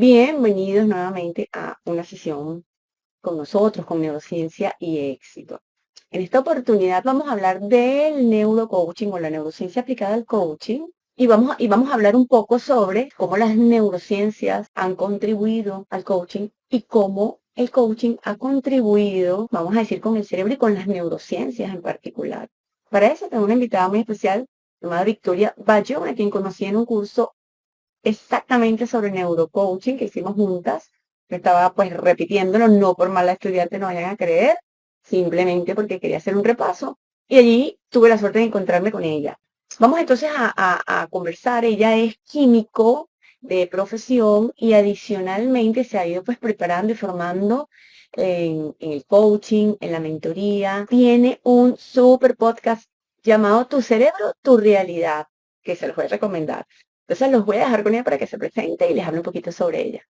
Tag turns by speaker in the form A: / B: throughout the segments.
A: Bienvenidos nuevamente a una sesión con nosotros, con Neurociencia y Éxito. En esta oportunidad vamos a hablar del neurocoaching o la neurociencia aplicada al coaching y vamos a hablar un poco sobre cómo las neurociencias han contribuido al coaching y cómo el coaching ha contribuido, vamos a decir, con el cerebro y con las neurociencias en particular. Para eso tengo una invitada muy especial llamada Victoria Bayón, a quien conocí en un curso exactamente sobre neurocoaching que hicimos juntas. Yo estaba pues repitiéndolo, no por mala estudiante, no vayan a creer, simplemente porque quería hacer un repaso. Y allí tuve la suerte de encontrarme con ella. Vamos entonces a conversar. Ella es químico de profesión y adicionalmente se ha ido pues preparando y formando en el coaching, en la mentoría. Tiene un super podcast llamado Tu cerebro, tu realidad, que se los voy a recomendar. Entonces los voy a dejar con ella para que se presente y les hable un poquito sobre ella.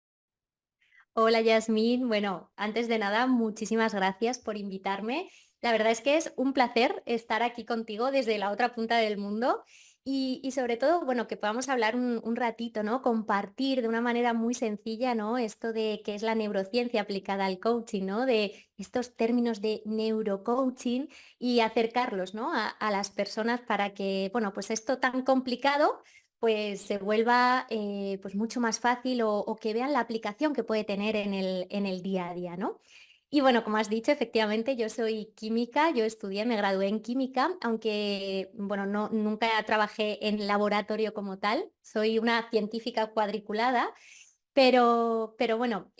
B: Hola Yasmín, bueno, antes de nada, muchísimas gracias por invitarme. La verdad es que es un placer estar aquí contigo desde la otra punta del mundo y sobre todo, bueno, que podamos hablar un ratito, ¿no? Compartir de una manera muy sencilla, ¿no? Esto de qué es la neurociencia aplicada al coaching, ¿no? De estos términos de neurocoaching y acercarlos, ¿no? A las personas para que, bueno, pues esto tan complicado pues se vuelva pues mucho más fácil o que vean la aplicación que puede tener en el día a día, ¿no? Y bueno, como has dicho, efectivamente, yo soy química, yo estudié, me gradué en química, aunque, bueno, no, nunca trabajé en laboratorio como tal, soy una científica cuadriculada, pero bueno,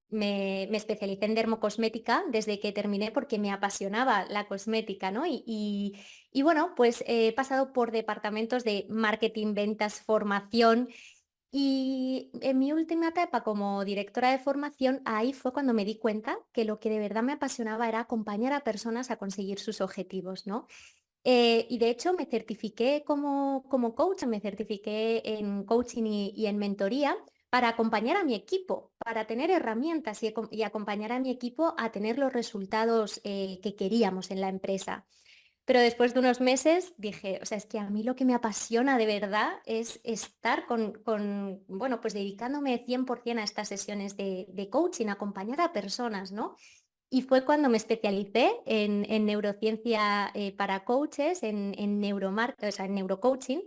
B: me especialicé en dermocosmética desde que terminé porque me apasionaba la cosmética, ¿no? Y bueno, pues he pasado por departamentos de marketing, ventas, formación y en mi última etapa como directora de formación, ahí fue cuando me di cuenta que lo que de verdad me apasionaba era acompañar a personas a conseguir sus objetivos, ¿no? Y de hecho me certifiqué como coach, me certifiqué en coaching y en mentoría para acompañar a mi equipo, para tener herramientas y acompañar a mi equipo a tener los resultados que queríamos en la empresa. Pero después de unos meses dije, o sea, es que a mí lo que me apasiona de verdad es estar bueno, pues dedicándome 100% a estas sesiones de coaching, acompañar a personas, ¿no? Y fue cuando me especialicé en neurociencia para coaches, o sea, en neurocoaching,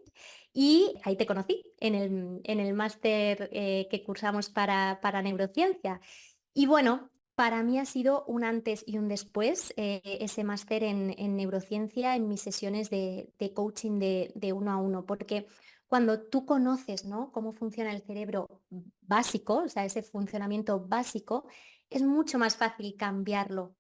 B: y ahí te conocí, en el máster que cursamos para neurociencia. Y bueno, para mí ha sido un antes y un después ese máster en neurociencia en mis sesiones de coaching de uno a uno, porque cuando tú conoces, ¿no? Cómo funciona el cerebro básico, o sea, ese funcionamiento básico, es mucho más fácil cambiarlo.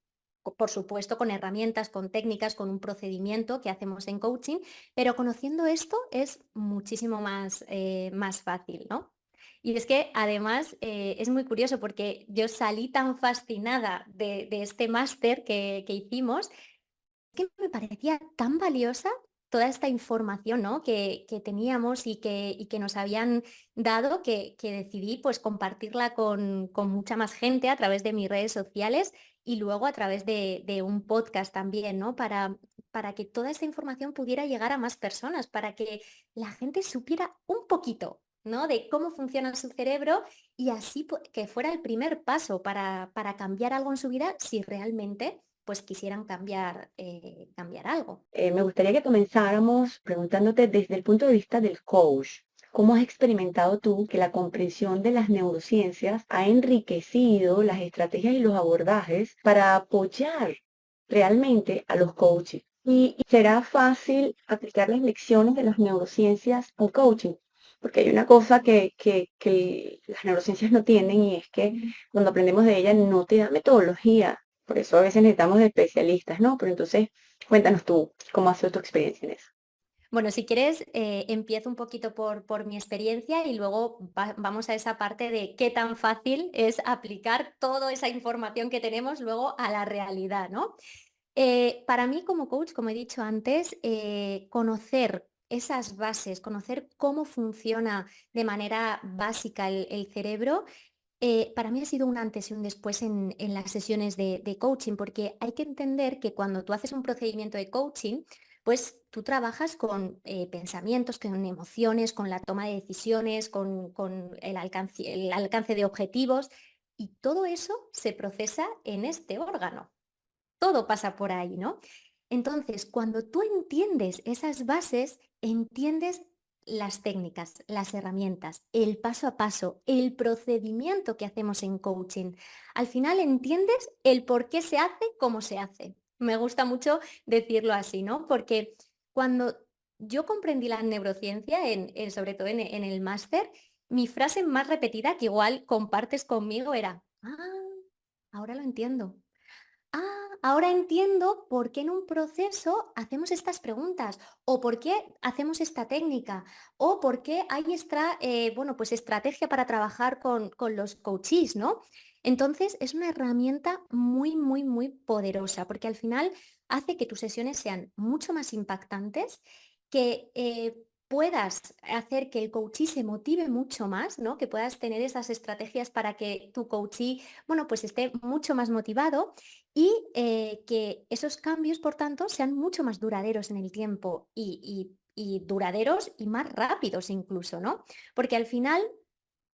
B: Por supuesto, con herramientas, con técnicas, con un procedimiento que hacemos en coaching, pero conociendo esto es muchísimo más fácil, ¿no? Y es que además es muy curioso porque yo salí tan fascinada de este máster que hicimos que me parecía tan valiosa toda esta información, ¿no? que teníamos y que nos habían dado que decidí pues compartirla con mucha más gente a través de mis redes sociales y luego a través de un podcast también, ¿no? Para que toda esta información pudiera llegar a más personas, para que la gente supiera un poquito, ¿no? De cómo funciona su cerebro y así que fuera el primer paso para cambiar algo en su vida si realmente pues quisieran cambiar algo.
A: Me gustaría que comenzáramos preguntándote desde el punto de vista del coach. ¿Cómo has experimentado tú que la comprensión de las neurociencias ha enriquecido las estrategias y los abordajes para apoyar realmente a los coaches? ¿Y será fácil aplicar las lecciones de las neurociencias al coaching? Porque hay una cosa que las neurociencias no tienen y es que cuando aprendemos de ellas no te da metodología. Por eso a veces necesitamos de especialistas, ¿no? Pero entonces, cuéntanos tú, ¿cómo ha sido tu experiencia en eso?
B: Bueno, si quieres, empiezo un poquito por mi experiencia y luego vamos a esa parte de qué tan fácil es aplicar toda esa información que tenemos luego a la realidad, ¿no? Para mí como coach, como he dicho antes, conocer esas bases, conocer cómo funciona de manera básica el cerebro, para mí ha sido un antes y un después en las sesiones de coaching, porque hay que entender que cuando tú haces un procedimiento de coaching, pues tú trabajas con pensamientos, con emociones, con la toma de decisiones, con el alcance de objetivos y todo eso se procesa en este órgano. Todo pasa por ahí, ¿no? Entonces, cuando tú entiendes esas bases, entiendes las técnicas, las herramientas, el paso a paso, el procedimiento que hacemos en coaching. Al final entiendes el por qué se hace como se hace. Me gusta mucho decirlo así, ¿no? Porque cuando yo comprendí la neurociencia, sobre todo en el máster, mi frase más repetida, que igual compartes conmigo, era, ahora lo entiendo. Ahora entiendo por qué en un proceso hacemos estas preguntas, o por qué hacemos esta técnica, o por qué hay bueno, pues estrategia para trabajar con los coaches, ¿no? Entonces, es una herramienta muy, muy, muy poderosa, porque al final hace que tus sesiones sean mucho más impactantes, que puedas hacer que el coachee se motive mucho más, ¿no? Que puedas tener esas estrategias para que tu coachee, bueno, pues esté mucho más motivado y que esos cambios, por tanto, sean mucho más duraderos en el tiempo y duraderos y más rápidos incluso, ¿no? Porque al final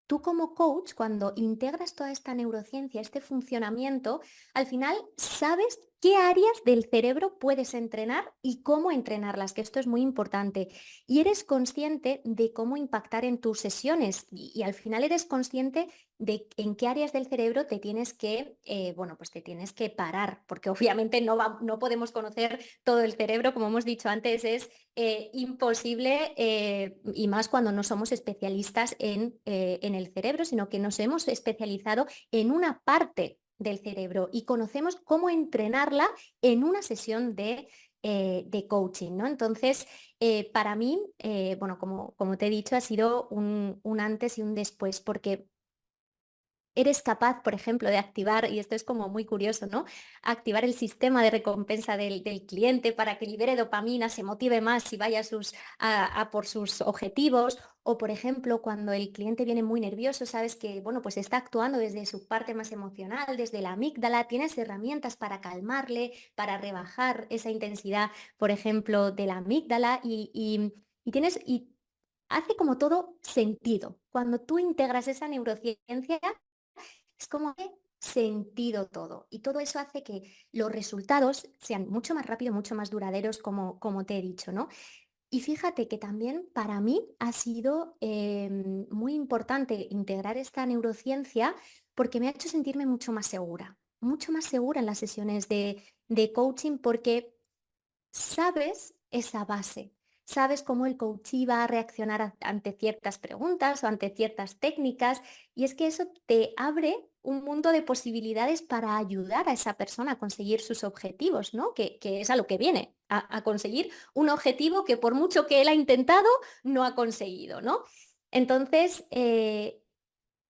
B: tú como coach, cuando integras toda esta neurociencia, este funcionamiento, al final sabes qué áreas del cerebro puedes entrenar y cómo entrenarlas, que esto es muy importante. Y eres consciente de cómo impactar en tus sesiones y al final eres consciente de en qué áreas del cerebro te tienes que, bueno, pues te tienes que parar, porque obviamente no podemos conocer todo el cerebro, como hemos dicho antes, es imposible y más cuando no somos especialistas en el cerebro, sino que nos hemos especializado en una parte del cerebro y conocemos cómo entrenarla en una sesión de coaching, ¿no? Entonces, para mí, bueno, como te he dicho, ha sido un antes y un después, porque eres capaz, por ejemplo, de activar, y esto es como muy curioso, ¿no? Activar el sistema de recompensa del cliente para que libere dopamina, se motive más y vaya a por sus objetivos. O, por ejemplo, cuando el cliente viene muy nervioso, sabes que, bueno, pues está actuando desde su parte más emocional, desde la amígdala, tienes herramientas para calmarle, para rebajar esa intensidad, por ejemplo, de la amígdala y hace como todo sentido. Cuando tú integras esa neurociencia, es como que sentido todo. Y todo eso hace que los resultados sean mucho más rápidos, mucho más duraderos, como te he dicho, ¿no? Y fíjate que también para mí ha sido muy importante integrar esta neurociencia porque me ha hecho sentirme mucho más segura en las sesiones de coaching porque sabes esa base, sabes cómo el coachee va a reaccionar ante ciertas preguntas o ante ciertas técnicas, y es que eso te abre un mundo de posibilidades para ayudar a esa persona a conseguir sus objetivos, ¿no? Que es a lo que viene, a conseguir un objetivo que por mucho que él ha intentado, no ha conseguido, ¿no? Entonces,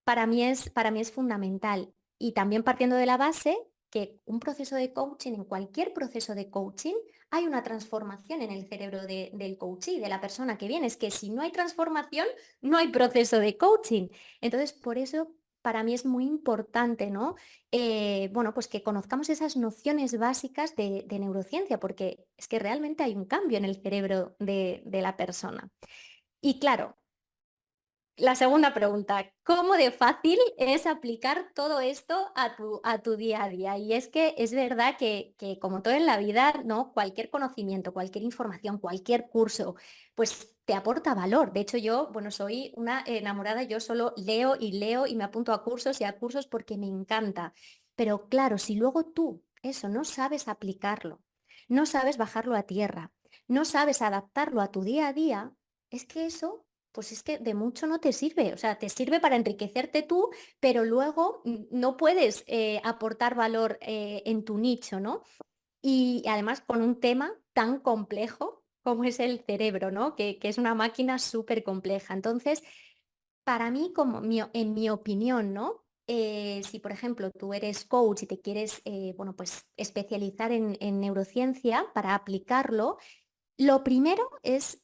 B: para mí es fundamental. Y también partiendo de la base que un proceso de coaching, en cualquier proceso de coaching, hay una transformación en el cerebro del coachee, de la persona que viene. Es que si no hay transformación, no hay proceso de coaching. Entonces, por eso para mí es muy importante, ¿no? Bueno, pues que conozcamos esas nociones básicas de neurociencia, porque es que realmente hay un cambio en el cerebro de la persona. Y claro, la segunda pregunta, ¿cómo de fácil es aplicar todo esto a tu día a día? Y es que es verdad que como todo en la vida, ¿no? Cualquier conocimiento, cualquier información, cualquier curso, pues te aporta valor. De hecho, yo, bueno, soy una enamorada, yo solo leo y me apunto a cursos y a cursos porque me encanta. Pero claro, si luego tú eso no sabes aplicarlo, no sabes bajarlo a tierra, no sabes adaptarlo a tu día a día, es que eso pues es que de mucho no te sirve, o sea, te sirve para enriquecerte tú, pero luego no puedes aportar valor en tu nicho, ¿no? Y además con un tema tan complejo como es el cerebro, ¿no? Que es una máquina súper compleja. Entonces, para mí, en mi opinión, ¿no? Si, por ejemplo, tú eres coach y te quieres, bueno, pues especializar en neurociencia para aplicarlo, lo primero es,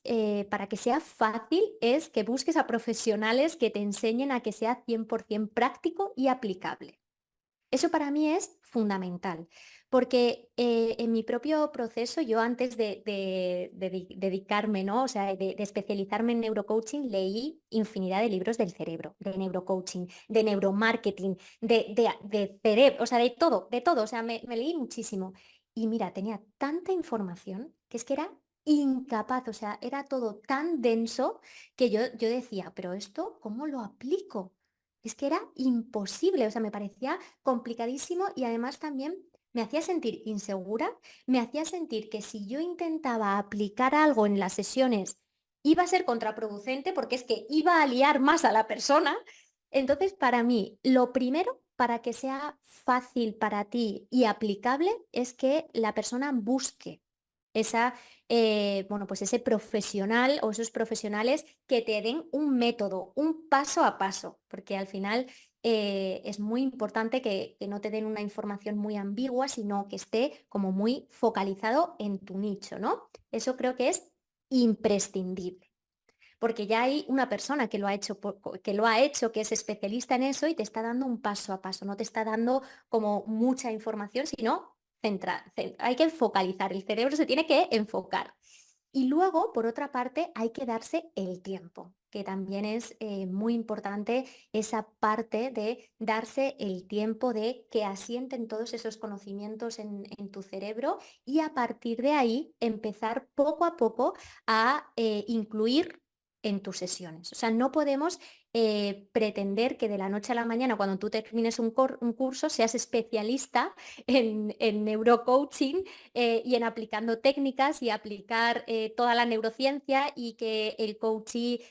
B: para que sea fácil, es que busques a profesionales que te enseñen a que sea 100% práctico y aplicable. Eso para mí es fundamental, porque en mi propio proceso, yo antes de dedicarme, ¿no? O sea, de especializarme en neurocoaching, leí infinidad de libros del cerebro, de neurocoaching, de neuromarketing, de cerebro, o sea, de todo, o sea, me leí muchísimo. Y mira, tenía tanta información que es que era incapaz, o sea, era todo tan denso que yo decía, pero esto, ¿cómo lo aplico? Es que era imposible, o sea, me parecía complicadísimo y además también me hacía sentir insegura, me hacía sentir que si yo intentaba aplicar algo en las sesiones iba a ser contraproducente porque es que iba a liar más a la persona. Entonces, para mí, lo primero para que sea fácil para ti y aplicable es que la persona busque esa, bueno, pues ese profesional o esos profesionales que te den un método, un paso a paso, porque al final es muy importante que no te den una información muy ambigua, sino que esté como muy focalizado en tu nicho, ¿no? Eso creo que es imprescindible. Porque ya hay una persona que lo ha hecho, que lo ha hecho, que es especialista en eso y te está dando un paso a paso, no te está dando como mucha información, sino hay que focalizar, el cerebro se tiene que enfocar. Y luego, por otra parte, hay que darse el tiempo, que también es muy importante esa parte de darse el tiempo de que asienten todos esos conocimientos en tu cerebro y a partir de ahí empezar poco a poco a incluir en tus sesiones. O sea, no podemos pretender que de la noche a la mañana, cuando tú termines un curso, seas especialista en neurocoaching y en aplicando técnicas y aplicar toda la neurociencia y que el coachee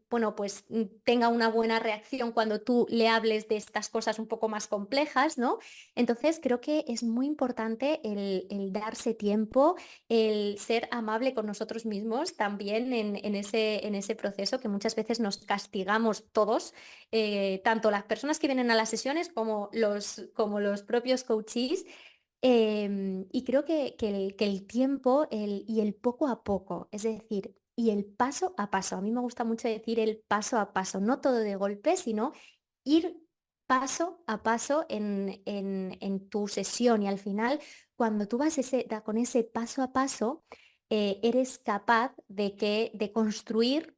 B: bueno, pues tenga una buena reacción cuando tú le hables de estas cosas un poco más complejas, ¿no? Entonces creo que es muy importante el darse tiempo, el ser amable con nosotros mismos también en ese proceso que muchas veces nos castigamos todos, tanto las personas que vienen a las sesiones como los propios coachees. Y creo que el tiempo y el poco a poco, es decir, y el paso a paso. A mí me gusta mucho decir el paso a paso, no todo de golpe, sino ir paso a paso en tu sesión. Y al final, cuando tú vas con ese paso a paso, eres capaz de construir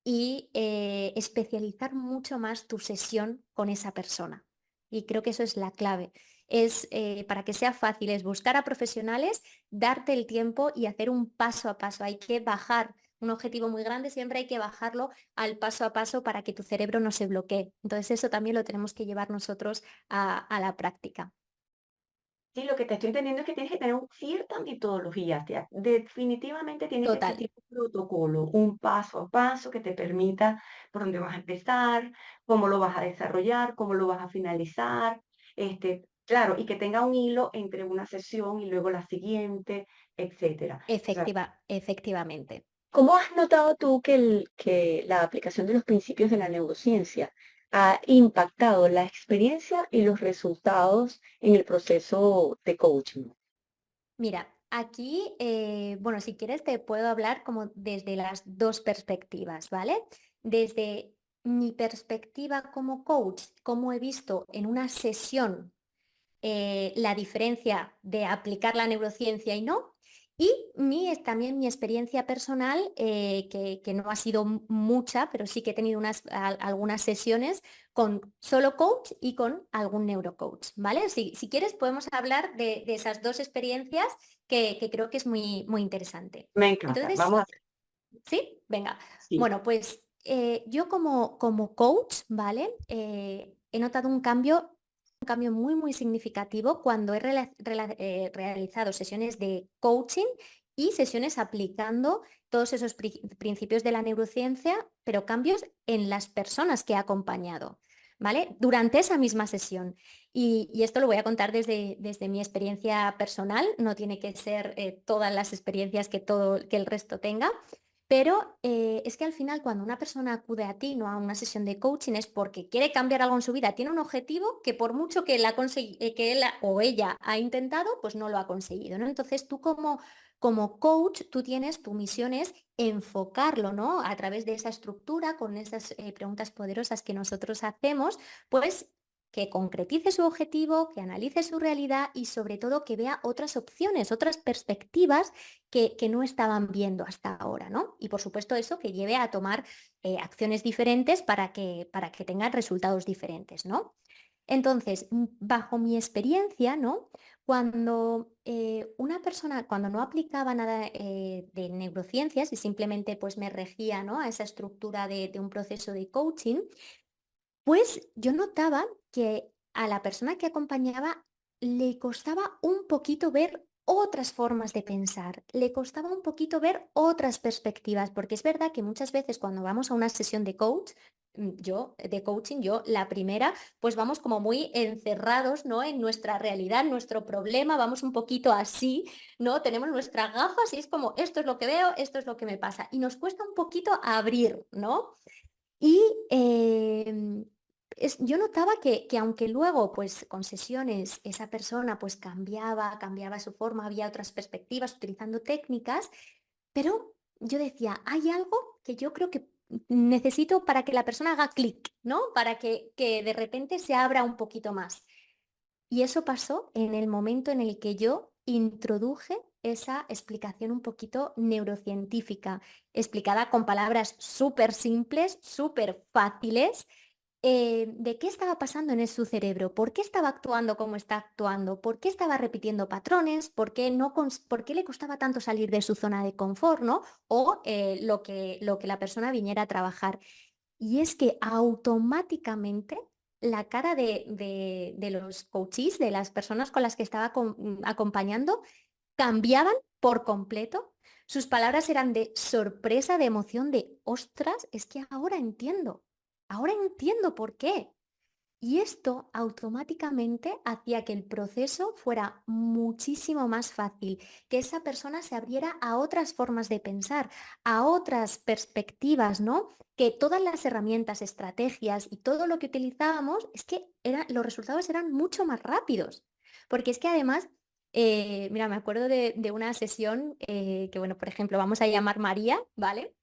B: y especializar mucho más tu sesión con esa persona. Y creo que eso es la clave. Es para que sea fácil, es buscar a profesionales, darte el tiempo y hacer un paso a paso. Hay que bajar un objetivo muy grande, siempre hay que bajarlo al paso a paso para que tu cerebro no se bloquee. Entonces eso también lo tenemos que llevar nosotros a la práctica.
A: Sí, lo que te estoy entendiendo es que tienes que tener cierta metodología, definitivamente tiene que
B: Total.
A: existir un protocolo, un paso a paso que te permita por dónde vas a empezar, cómo lo vas a desarrollar, cómo lo vas a finalizar, claro, y que tenga un hilo entre una sesión y luego la siguiente, etcétera. O sea,
B: Efectivamente.
A: ¿cómo has notado tú que la aplicación de los principios de la neurociencia ha impactado la experiencia y los resultados en el proceso de coaching?
B: Mira, aquí, bueno, si quieres te puedo hablar como desde las dos perspectivas, ¿vale? Desde mi perspectiva como coach, cómo he visto en una sesión la diferencia de aplicar la neurociencia y no. Y también mi experiencia personal, que no ha sido mucha, pero sí que he tenido algunas sesiones con solo coach y con algún neurocoach, ¿vale? Si quieres podemos hablar de esas dos experiencias que creo que es muy, muy interesante.
A: Me encanta,
B: Entonces,
A: vamos a hacer,
B: ¿sí? Venga.
A: sí.
B: Bueno, pues yo como coach, ¿vale? He notado un cambio muy, muy significativo cuando he realizado sesiones de coaching y sesiones aplicando todos esos principios de la neurociencia, pero cambios en las personas que he acompañado, ¿vale? Durante esa misma sesión. Y esto lo voy a contar desde mi experiencia personal, no tiene que ser todas las experiencias que el resto tenga. Pero es que al final cuando una persona acude a ti, no a una sesión de coaching, es porque quiere cambiar algo en su vida, tiene un objetivo que por mucho que, que él o ella ha intentado, pues no lo ha conseguido, ¿no? Entonces tú como coach, tú tienes, tu misión es enfocarlo, ¿no? A través de esa estructura, con esas preguntas poderosas que nosotros hacemos, pues que concretice su objetivo, que analice su realidad y sobre todo que vea otras opciones, otras perspectivas que no estaban viendo hasta ahora, ¿no? Y por supuesto eso que lleve a tomar acciones diferentes para que tengan resultados diferentes, ¿no? Entonces, bajo mi experiencia, ¿no? Cuando una persona, cuando no aplicaba nada de neurociencias y simplemente pues me regía, ¿no? A esa estructura de un proceso de coaching, pues yo notaba que a la persona que acompañaba le costaba un poquito ver otras formas de pensar, le costaba un poquito ver otras perspectivas, porque es verdad que muchas veces cuando vamos a una sesión de coach, de coaching, yo la primera, pues vamos como muy encerrados, ¿no? En nuestra realidad, nuestro problema, vamos un poquito así, ¿no? Tenemos nuestras gafas y es como, esto es lo que veo, esto es lo que me pasa. Y nos cuesta un poquito abrir, ¿no? Y yo notaba que aunque luego, pues con sesiones, esa persona pues cambiaba su forma, había otras perspectivas utilizando técnicas, pero yo decía, hay algo que yo creo que necesito para que la persona haga clic, ¿no? Para que de repente se abra un poquito más. Y eso pasó en el momento en el que yo introduje esa explicación un poquito neurocientífica, explicada con palabras súper simples, súper fáciles, de qué estaba pasando en su cerebro, por qué estaba actuando como está actuando, por qué estaba repitiendo patrones, por qué, no por qué le costaba tanto salir de su zona de confort, ¿no? O lo que la persona viniera a trabajar. Y es que automáticamente la cara de los coaches, de las personas con las que estaba acompañando, cambiaban por completo. Sus palabras eran de sorpresa, de emoción, de ostras, es que ahora entiendo por qué. Y esto automáticamente hacía que el proceso fuera muchísimo más fácil, que esa persona se abriera a otras formas de pensar, a otras perspectivas, ¿no? Que todas las herramientas, estrategias y todo lo que utilizábamos, es que los resultados eran mucho más rápidos. Porque es que además, mira, me acuerdo de una sesión que, bueno, por ejemplo, vamos a llamar María, ¿vale?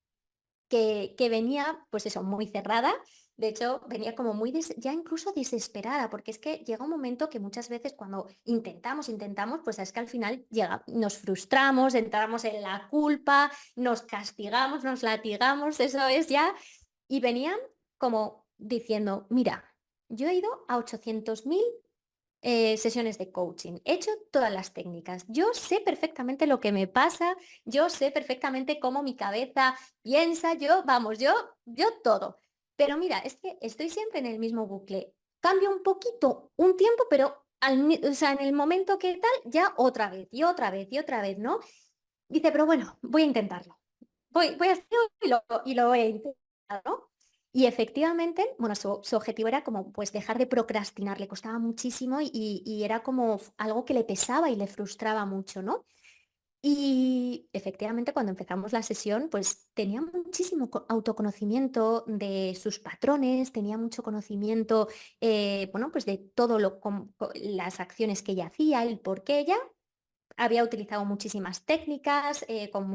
B: Que venía, pues eso, muy cerrada. De hecho, venía como muy, ya incluso desesperada, porque es que llega un momento que muchas veces cuando intentamos, pues es que al final nos frustramos, entramos en la culpa, nos castigamos, nos latigamos, eso es ya. Y venían como diciendo, mira, yo he ido a 800.000 sesiones de coaching. He hecho todas las técnicas. Yo sé perfectamente lo que me pasa, yo sé perfectamente cómo mi cabeza piensa, vamos, yo todo. Pero mira, es que estoy siempre en el mismo bucle. Cambio un poquito, un tiempo, pero o sea, en el momento que tal, ya otra vez y otra vez y otra vez, ¿no? Dice, pero bueno, voy a intentarlo. Voy a hacerlo y lo voy a intentar, ¿no? Y efectivamente, bueno, su objetivo era como pues dejar de procrastinar, le costaba muchísimo y era como algo que le pesaba y le frustraba mucho, ¿no? Y efectivamente cuando empezamos la sesión, pues tenía muchísimo autoconocimiento de sus patrones, tenía mucho conocimiento, bueno, pues de todo las acciones que ella hacía, el por qué ella había utilizado muchísimas técnicas, con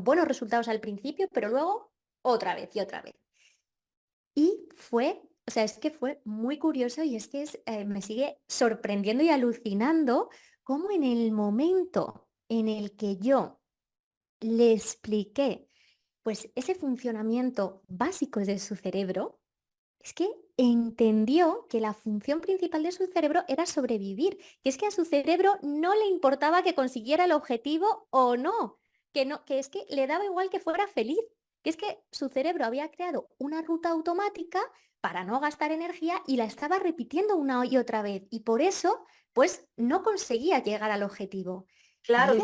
B: buenos resultados al principio, pero luego otra vez y otra vez. Y o sea, es que fue muy curioso y es que me sigue sorprendiendo y alucinando cómo en el momento en el que yo le expliqué pues ese funcionamiento básico de su cerebro, es que entendió que la función principal de su cerebro era sobrevivir, que es que a su cerebro no le importaba que consiguiera el objetivo o no, que es que le daba igual que fuera feliz, que es que su cerebro había creado una ruta automática para no gastar energía y la estaba repitiendo una y otra vez y por eso pues no conseguía llegar al objetivo. Y
A: Claro,
B: ella,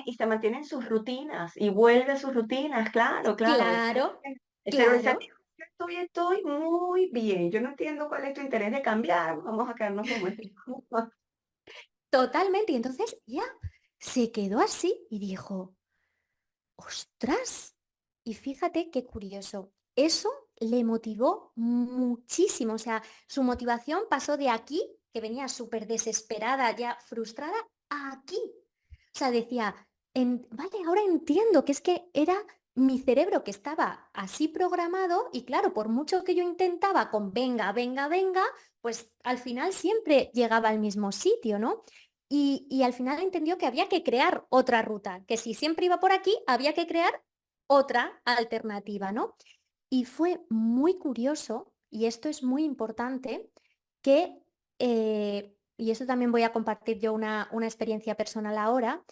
A: y se mantiene en sus rutinas, y vuelve a sus rutinas, claro, claro.
B: claro,
A: El cerebro dice: "Aquí
B: claro.
A: estoy muy bien, yo no entiendo cuál es tu interés de cambiar, vamos a quedarnos como estamos".
B: Totalmente. Y entonces ya se quedó así y dijo, ostras. Y fíjate qué curioso. Eso le motivó muchísimo. O sea, su motivación pasó de aquí, que venía súper desesperada, ya frustrada, a aquí. O sea, decía, vale, ahora entiendo que es que era mi cerebro que estaba así programado, y claro, por mucho que yo intentaba con venga, venga, venga, pues al final siempre llegaba al mismo sitio, ¿no? Y al final entendió que había que crear otra ruta, que si siempre iba por aquí, había que crear otra alternativa, ¿no? Y fue muy curioso, y esto es muy importante, que, y eso también voy a compartir yo una experiencia personal ahora,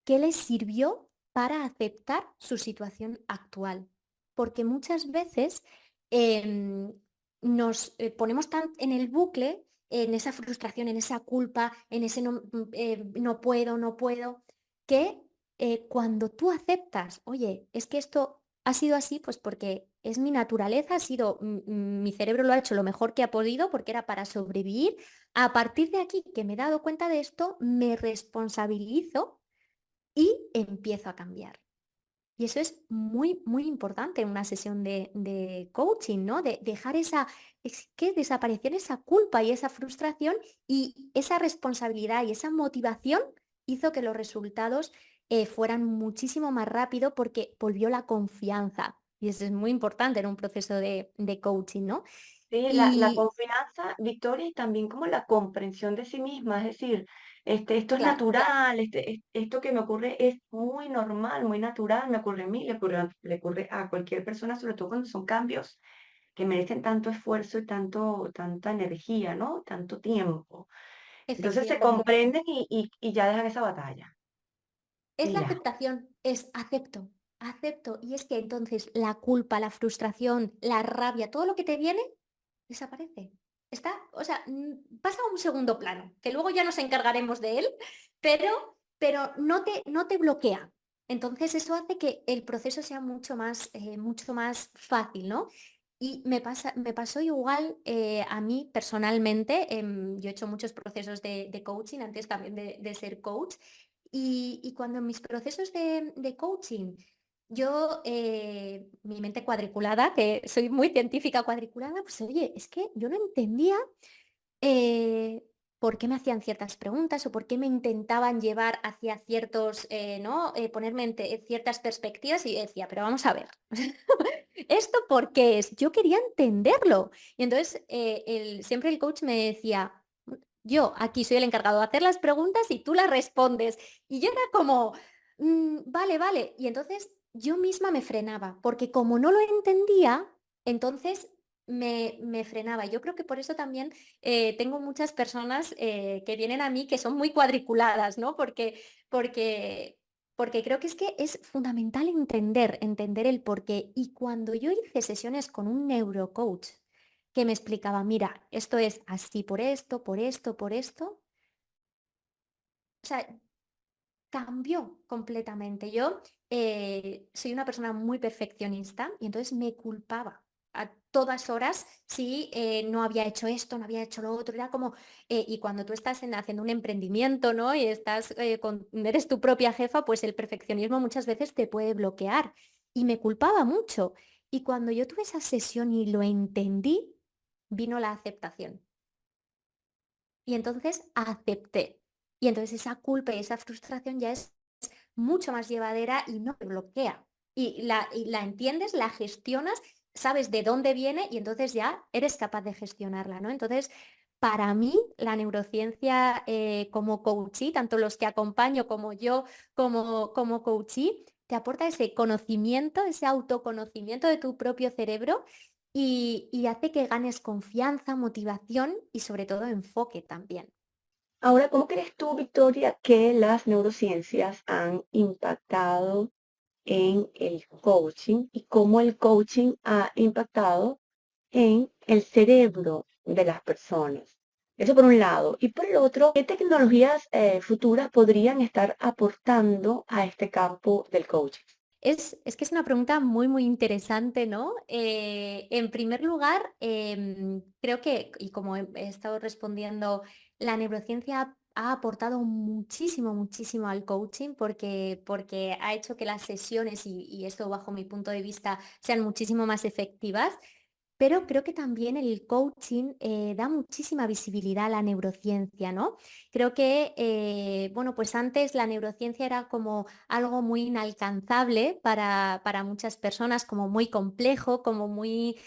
B: que le sirvió para aceptar su situación actual. Porque muchas veces em, nos ponemos tan en el bucle, en esa frustración, en esa culpa, en ese no, no puedo, no puedo, que cuando tú aceptas, oye, es que esto ha sido así, pues porque es mi naturaleza, ha sido, mi cerebro lo ha hecho lo mejor que ha podido porque era para sobrevivir. A partir de aquí que me he dado cuenta de esto, me responsabilizo y empiezo a cambiar. Y eso es muy, muy importante en una sesión de coaching, ¿no? De dejar es que desaparecer esa culpa y esa frustración, y esa responsabilidad y esa motivación hizo que los resultados fueran muchísimo más rápido porque volvió la confianza. Y eso es muy importante en un proceso de coaching, ¿no?
A: Sí, la
B: Y
A: confianza, Victoria, y también como la comprensión de sí misma, es decir, esto es
B: claro,
A: natural, esto que me ocurre es muy normal, muy natural, me ocurre a mí, le ocurre a cualquier persona, sobre todo cuando son cambios que merecen tanto esfuerzo y tanta energía, ¿no? Tanto tiempo. Entonces se
B: efectivamente.
A: comprenden y ya dejan esa batalla.
B: Es
A: Y
B: la
A: ya.
B: aceptación, es acepto, acepto. Y es que entonces la culpa, la frustración, la rabia, todo lo que te viene, desaparece. Está, o sea, pasa a un segundo plano, que luego ya nos encargaremos de él, pero no te bloquea. Entonces eso hace que el proceso sea mucho más fácil, ¿no? Y me pasó igual a mí personalmente. Yo he hecho muchos procesos de coaching antes también de ser coach. Y cuando en mis procesos de coaching, yo, mi mente cuadriculada, que soy muy científica cuadriculada, pues oye, es que yo no entendía eh, por qué me hacían ciertas preguntas o por qué me intentaban llevar hacia ciertos, ¿no? Ponerme en ciertas perspectivas, y decía, pero vamos a ver, ¿esto por qué es? Yo quería entenderlo. Y entonces siempre el coach me decía, yo aquí soy el encargado de hacer las preguntas y tú las respondes. Y yo era como, vale, vale. Y entonces yo misma me frenaba, porque como no lo entendía, entonces me frenaba. Yo creo que por eso también tengo muchas personas que vienen a mí que son muy cuadriculadas, ¿no? Porque, porque creo que es fundamental entender el porqué. Y cuando yo hice sesiones con un neurocoach que me explicaba, mira, esto es así por esto, por esto, por esto, o sea, cambió completamente. Yo soy una persona muy perfeccionista y entonces me culpaba a todas horas si no había hecho esto, no había hecho lo otro. Era como, y cuando tú estás haciendo un emprendimiento, ¿no? Y estás eres tu propia jefa, pues el perfeccionismo muchas veces te puede bloquear. Y me culpaba mucho. Y cuando yo tuve esa sesión y lo entendí, vino la aceptación. Y entonces acepté. Y entonces esa culpa y esa frustración ya es mucho más llevadera y no te bloquea. Y la entiendes, la gestionas, sabes de dónde viene y entonces ya eres capaz de gestionarla, ¿no? Entonces, para mí, la neurociencia como coachee, tanto los que acompaño como yo como coachee, te aporta ese conocimiento, ese autoconocimiento de tu propio cerebro, y hace que ganes confianza, motivación y sobre todo enfoque también.
A: Ahora, ¿cómo crees tú, Victoria, que las neurociencias han impactado en el coaching y cómo el coaching ha impactado en el cerebro de las personas? Eso por un lado. Y por el otro, ¿qué tecnologías futuras podrían estar aportando a este campo del coaching?
B: Es que es una pregunta muy, muy interesante, ¿no? En primer lugar, creo que, y como he estado respondiendo, la neurociencia ha aportado muchísimo, muchísimo al coaching porque ha hecho que las sesiones, y esto bajo mi punto de vista, sean muchísimo más efectivas. pero creo que también el coaching da muchísima visibilidad a la neurociencia, ¿no? Creo que, bueno, pues antes la neurociencia era como algo muy inalcanzable para muchas personas, como muy complejo, como muy,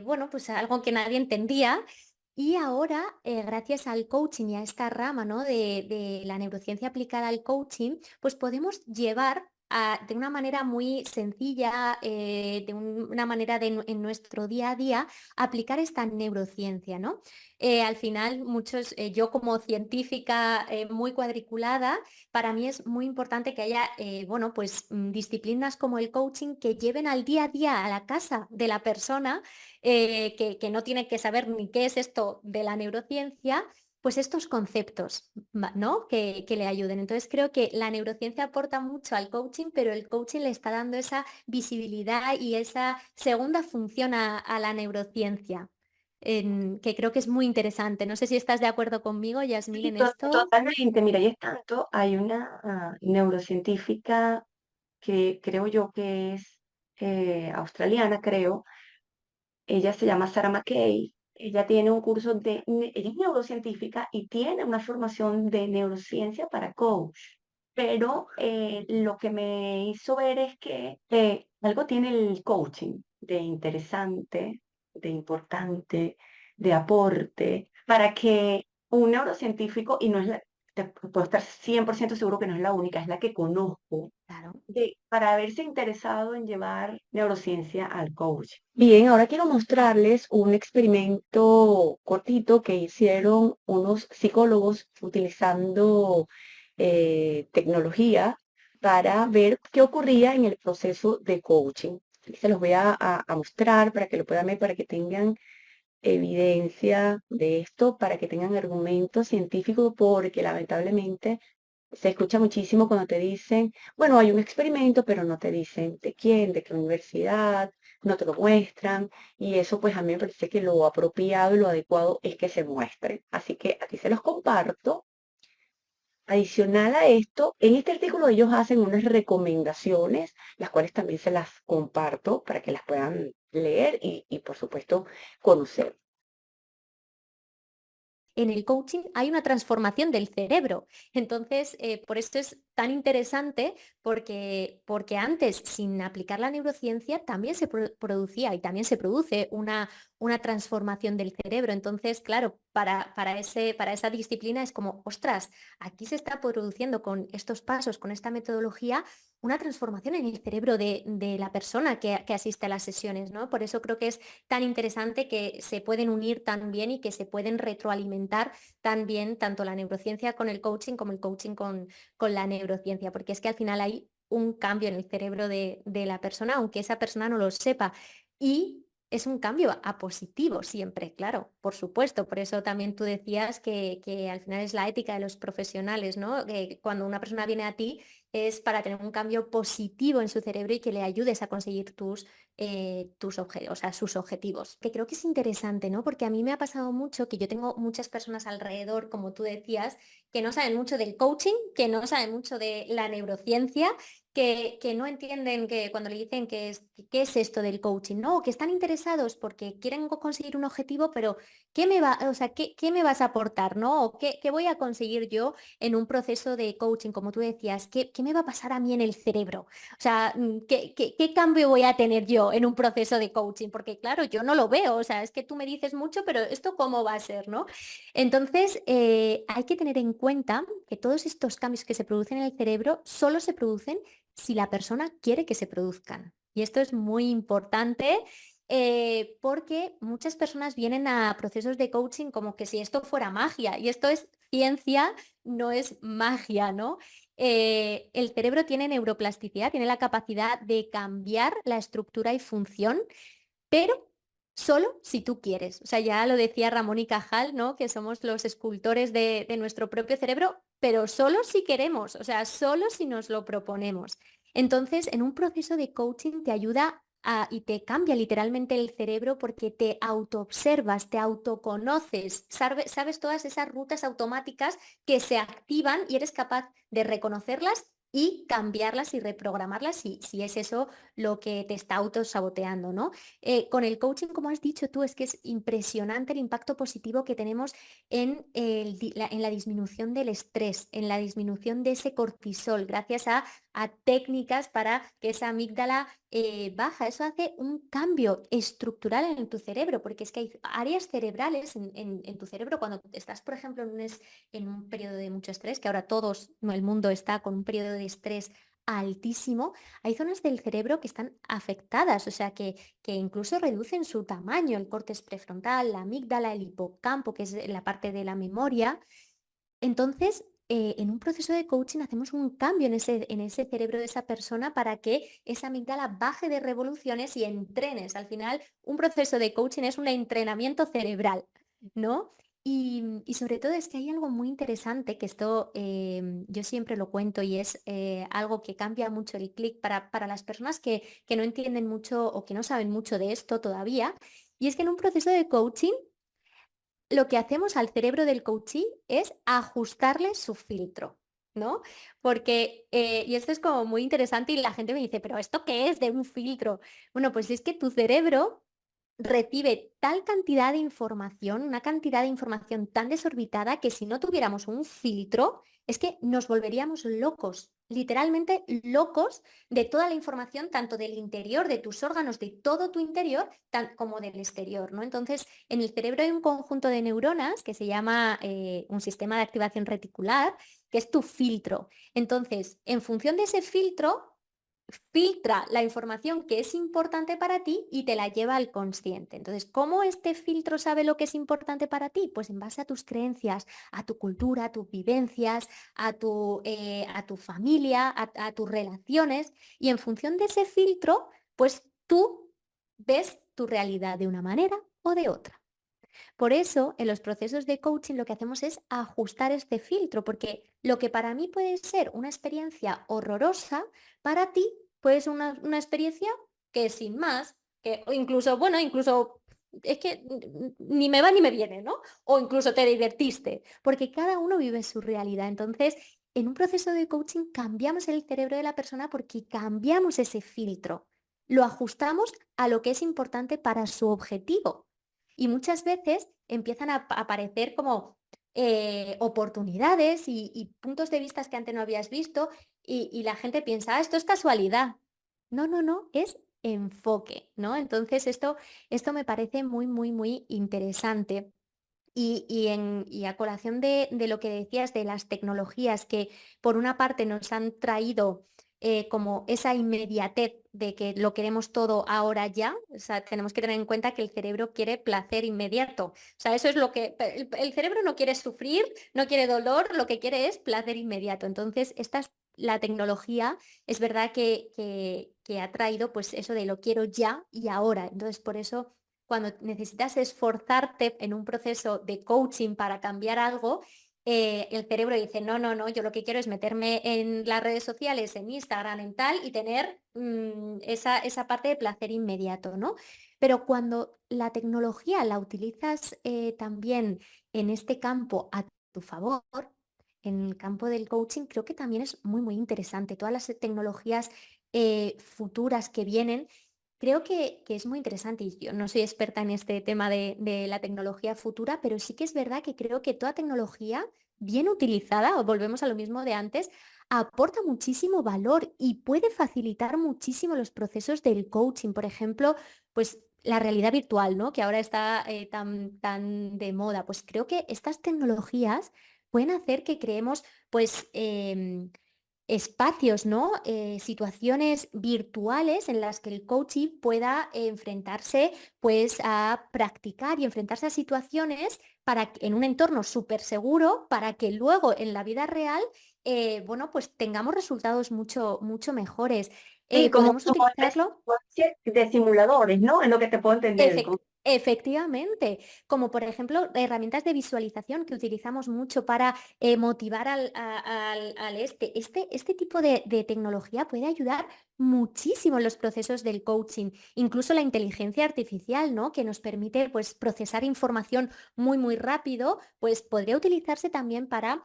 B: bueno, pues algo que nadie entendía. Y ahora, gracias al coaching y a esta rama, ¿no? de la neurociencia aplicada al coaching, pues podemos llevar de una manera muy sencilla, una manera en nuestro día a día, aplicar esta neurociencia, ¿no? Al final, yo como científica muy cuadriculada, para mí es muy importante que haya, bueno, pues disciplinas como el coaching que lleven al día a día, a la casa de la persona, que no tiene que saber ni qué es esto de la neurociencia, pues estos conceptos, ¿no? Que le ayuden. Entonces creo que la neurociencia aporta mucho al coaching, pero el coaching le está dando esa visibilidad y esa segunda función a la neurociencia, que creo que es muy interesante. No sé si estás de acuerdo conmigo, Yasmín,
A: Sí,
B: en esto.
A: totalmente. Mira, y es tanto, hay una neurocientífica que creo yo que es australiana, creo. Ella se llama Sarah McKay. Ella tiene un curso ella es neurocientífica y tiene una formación de neurociencia para coach. Pero lo que me hizo ver es que algo tiene el coaching de interesante, de importante, de aporte, para que un neurocientífico, y no es puedo estar 100% seguro que no es la única, es la que conozco,
B: Claro.
A: para haberse interesado en llevar neurociencia al coach. Bien, ahora quiero mostrarles un experimento cortito que hicieron unos psicólogos utilizando tecnología para ver qué ocurría en el proceso de coaching. Se los voy a mostrar para que lo puedan ver, para que tengan evidencia de esto, para que tengan argumento científico, porque lamentablemente se escucha muchísimo cuando te dicen, bueno, hay un experimento, pero no te dicen de quién, de qué universidad, no te lo muestran, y eso pues a mí me parece que lo apropiado y lo adecuado es que se muestre. Así que aquí se los comparto. Adicional a esto, en este artículo ellos hacen unas recomendaciones, las cuales también se las comparto para que las puedan leer y por supuesto conocer.
B: En el coaching hay una transformación del cerebro. Entonces, por esto es tan interesante porque antes, sin aplicar la neurociencia, también se producía y también se produce una transformación del cerebro. Entonces, claro, para esa disciplina es como, ostras, aquí se está produciendo con estos pasos, con esta metodología, una transformación en el cerebro de la persona que asiste a las sesiones, ¿no? Por eso creo que es tan interesante que se pueden unir tan bien y que se pueden retroalimentar tan bien tanto la neurociencia con el coaching como el coaching con la neurociencia, porque es que al final hay un cambio en el cerebro de la persona, aunque esa persona no lo sepa. Y es un cambio a positivo siempre, claro, por supuesto. Por eso también tú decías que al final es la ética de los profesionales, ¿no? Que cuando una persona viene a ti es para tener un cambio positivo en su cerebro y que le ayudes a conseguir o sea, sus objetivos. Que creo que es interesante, ¿no? Porque a mí me ha pasado mucho que yo tengo muchas personas alrededor, como tú decías, que no saben mucho del coaching, que no saben mucho de la neurociencia, que no entienden que cuando le dicen qué es esto del coaching, ¿no? O que están interesados porque quieren conseguir un objetivo, pero o sea, qué me vas a aportar, ¿no? O qué voy a conseguir yo en un proceso de coaching, como tú decías, qué me va a pasar a mí en el cerebro? O sea, ¿qué cambio voy a tener yo en un proceso de coaching? Porque claro, yo no lo veo, o sea, es que tú me dices mucho, pero ¿esto cómo va a ser, no? Entonces, hay que tener en cuenta que todos estos cambios que se producen en el cerebro solo se producen si la persona quiere que se produzcan. Y esto es muy importante. Porque muchas personas vienen a procesos de coaching como que si esto fuera magia, y esto es ciencia, no es magia, ¿no? El cerebro tiene neuroplasticidad, tiene la capacidad de cambiar la estructura y función, pero solo si tú quieres. O sea, ya lo decía Ramón y Cajal, ¿no? Que somos los escultores de nuestro propio cerebro, pero solo si queremos, o sea, solo si nos lo proponemos. Entonces, en un proceso de coaching te ayuda y te cambia literalmente el cerebro porque te autoobservas, te autoconoces, sabes todas esas rutas automáticas que se activan y eres capaz de reconocerlas y cambiarlas y reprogramarlas si es eso lo que te está autosaboteando, ¿no? Con el coaching, como has dicho tú, es que es impresionante el impacto positivo que tenemos en la disminución del estrés, en la disminución de ese cortisol, gracias a técnicas para que esa amígdala baja. Eso hace un cambio estructural en tu cerebro, porque es que hay áreas cerebrales en tu cerebro cuando estás, por ejemplo, en un periodo de mucho estrés, que ahora todos, no, el mundo está con un periodo de estrés altísimo, hay zonas del cerebro que están afectadas, o sea, que incluso reducen su tamaño, el córtex prefrontal, la amígdala, el hipocampo, que es la parte de la memoria. Entonces, en un proceso de coaching hacemos un cambio en ese cerebro de esa persona para que esa amígdala baje de revoluciones y entrenes. Al final, un proceso de coaching es un entrenamiento cerebral, ¿no? Y sobre todo es que hay algo muy interesante que esto yo siempre lo cuento y es algo que cambia mucho el clic para las personas que no entienden mucho o que no saben mucho de esto todavía. Y es que en un proceso de coaching lo que hacemos al cerebro del coachee es ajustarle su filtro, ¿no? Porque, y esto es como muy interesante y la gente me dice, pero ¿esto qué es de un filtro? Bueno, pues es que tu cerebro recibe tal cantidad de información, una cantidad de información tan desorbitada que si no tuviéramos un filtro, es que nos volveríamos locos, literalmente locos de toda la información, tanto del interior, de tus órganos, de todo tu interior, como del exterior, ¿no? Entonces, en el cerebro hay un conjunto de neuronas que se llama un sistema de activación reticular, que es tu filtro. Entonces, en función de ese filtro, filtra la información que es importante para ti y te la lleva al consciente. Entonces, ¿cómo este filtro sabe lo que es importante para ti? Pues en base a tus creencias, a tu cultura, a tus vivencias, a tu familia, a tus relaciones. Y en función de ese filtro, pues tú ves tu realidad de una manera o de otra. Por eso, en los procesos de coaching lo que hacemos es ajustar este filtro, porque lo que para mí puede ser una experiencia horrorosa, para ti puede ser una experiencia que sin más, que o incluso, bueno, incluso es que ni me va ni me viene, ¿no? O incluso te divertiste, porque cada uno vive su realidad. Entonces, en un proceso de coaching cambiamos el cerebro de la persona porque cambiamos ese filtro, lo ajustamos a lo que es importante para su objetivo. Y muchas veces empiezan a aparecer como oportunidades y puntos de vista que antes no habías visto y la gente piensa, ah, esto es casualidad. No, no, no, es enfoque, ¿no? Entonces esto me parece muy, muy, muy interesante. Y a colación de lo que decías de las tecnologías que por una parte nos han traído como esa inmediatez de que lo queremos todo ahora ya, o sea, tenemos que tener en cuenta que el cerebro quiere placer inmediato. O sea, eso es lo que el cerebro no quiere sufrir, no quiere dolor, lo que quiere es placer inmediato. Entonces, la tecnología es verdad que ha traído pues eso de lo quiero ya y ahora. Entonces, por eso cuando necesitas esforzarte en un proceso de coaching para cambiar algo, el cerebro dice, no, no, no, yo lo que quiero es meterme en las redes sociales, en Instagram, en tal, y tener esa parte de placer inmediato, ¿no? Pero cuando la tecnología la utilizas también en este campo a tu favor, en el campo del coaching, creo que también es muy, muy interesante. Todas las tecnologías futuras que vienen. Creo que es muy interesante y yo no soy experta en este tema de la tecnología futura, pero sí que es verdad que creo que toda tecnología bien utilizada, o volvemos a lo mismo de antes, aporta muchísimo valor y puede facilitar muchísimo los procesos del coaching. Por ejemplo, pues la realidad virtual, ¿no? Que ahora está tan de moda. Pues creo que estas tecnologías pueden hacer que creemos, pues, espacios, ¿no? Situaciones virtuales en las que el coaching pueda enfrentarse pues a practicar y enfrentarse a situaciones en un entorno súper seguro para que luego en la vida real, bueno, pues tengamos resultados mucho, mucho mejores.
A: Sí, como
B: Podemos utilizarlo.
A: especie de simuladores, ¿no? Es lo que te puedo entender.
B: Efectivamente, como por ejemplo herramientas de visualización que utilizamos mucho para motivar este tipo de tecnología puede ayudar muchísimo en los procesos del coaching, incluso la inteligencia artificial, ¿no? Que nos permite pues procesar información muy rápido, pues podría utilizarse también para,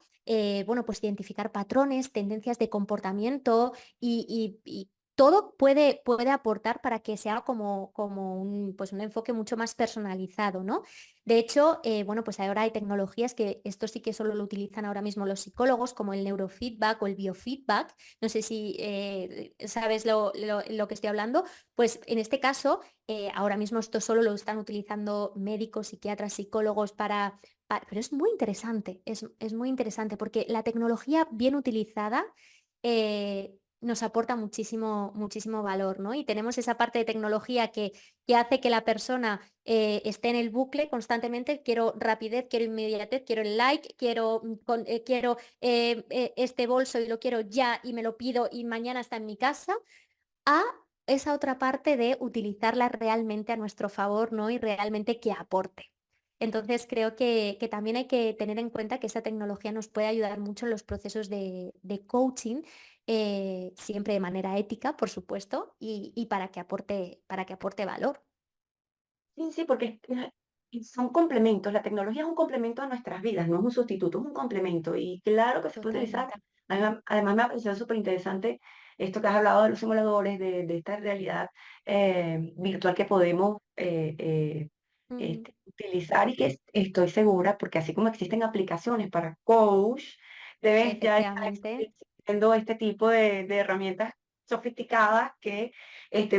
B: bueno, pues identificar patrones, tendencias de comportamiento y todo puede aportar para que sea como un, pues un enfoque mucho más personalizado, ¿no? De hecho, bueno, pues ahora hay tecnologías que esto sí que solo lo utilizan ahora mismo los psicólogos, como el neurofeedback o el biofeedback. No sé si sabes lo que estoy hablando. Pues en este caso, ahora mismo esto solo lo están utilizando médicos, psiquiatras, psicólogos pero es muy interesante, es muy interesante porque la tecnología bien utilizada nos aporta muchísimo valor, ¿no? Y tenemos esa parte de tecnología que hace que la persona esté en el bucle constantemente. Quiero rapidez, quiero inmediatez, quiero el like, quiero este bolso y lo quiero ya y me lo pido y mañana está en mi casa, a esa otra parte de utilizarla realmente a nuestro favor, ¿no? Y realmente que aporte. Entonces creo que también hay que tener en cuenta que esa tecnología nos puede ayudar mucho en los procesos de coaching, siempre de manera ética, por supuesto, y para que aporte valor.
A: Sí, sí, porque son complementos. La tecnología es un complemento a nuestras vidas, no es un sustituto, es un complemento. Y claro que se puede utilizar.
B: Totalmente.
A: Además, me ha parecido súper interesante esto que has hablado de los simuladores, de esta realidad virtual que podemos
B: Mm,
A: utilizar y que estoy segura, porque así como existen aplicaciones para coach, debes ya estar
B: efectivamente,
A: existiendo este tipo de herramientas sofisticadas que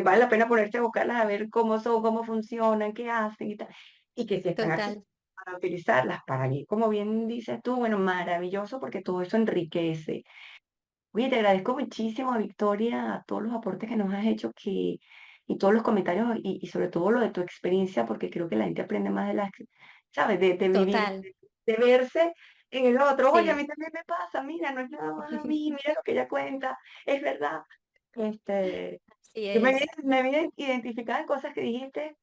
A: vale la pena ponerse a buscarlas, a ver cómo son, cómo funcionan, qué hacen y tal. Y que si están accesibles
B: total.
A: para utilizarlas, para mí, como bien dices tú, bueno, maravilloso porque todo eso enriquece. Oye, te agradezco muchísimo, Victoria, a todos los aportes que nos has hecho y todos los comentarios y sobre todo lo de tu experiencia, porque creo que la gente aprende más de las, ¿sabes? De vivir,
B: Total,
A: de verse en el otro. Oye, a mí
B: sí,
A: también me pasa, mira, no es nada más a mí, mira lo que ella cuenta, es verdad. Este,
B: así
A: yo
B: es.
A: me vi identificada en cosas que dijiste,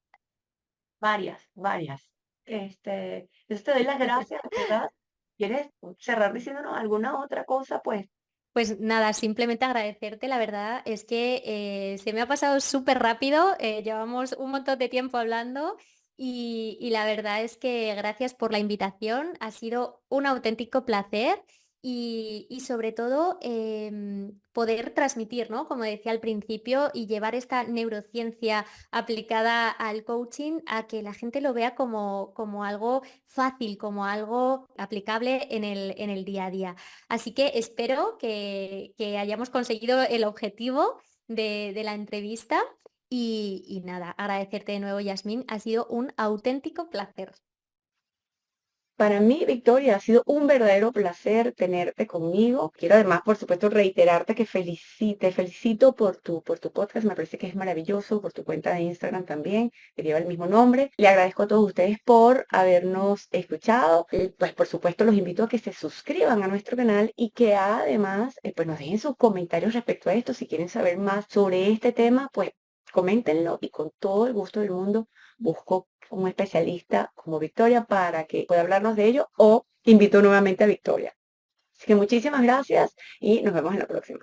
A: varias, varias. Entonces te doy las gracias, de verdad. ¿Quieres cerrar diciéndonos alguna otra cosa? Pues
B: Pues nada, simplemente agradecerte. La verdad es que se me ha pasado súper rápido. Llevamos un montón de tiempo hablando y la verdad es que gracias por la invitación. Ha sido un auténtico placer y sobre todo poder transmitir, ¿no? Como decía al principio, y llevar esta neurociencia aplicada al coaching a que la gente lo vea como algo fácil, como algo aplicable en el día a día. Así que espero que hayamos conseguido el objetivo de la entrevista y nada, agradecerte de nuevo, Yasmín. Ha sido un auténtico placer.
A: para mí, Victoria, ha sido un verdadero placer tenerte conmigo. Quiero además, por supuesto, reiterarte que te felicito por tu podcast. Me parece que es maravilloso, por tu cuenta de Instagram también, que lleva el mismo nombre. Le agradezco a todos ustedes por habernos escuchado. Pues, por supuesto, los invito a que se suscriban a nuestro canal y que además, pues nos dejen sus comentarios respecto a esto. Si quieren saber más sobre este tema, pues coméntenlo y con todo el gusto del mundo busco un especialista como Victoria para que pueda hablarnos de ello o invito nuevamente a Victoria. Así que muchísimas gracias y nos vemos en la próxima.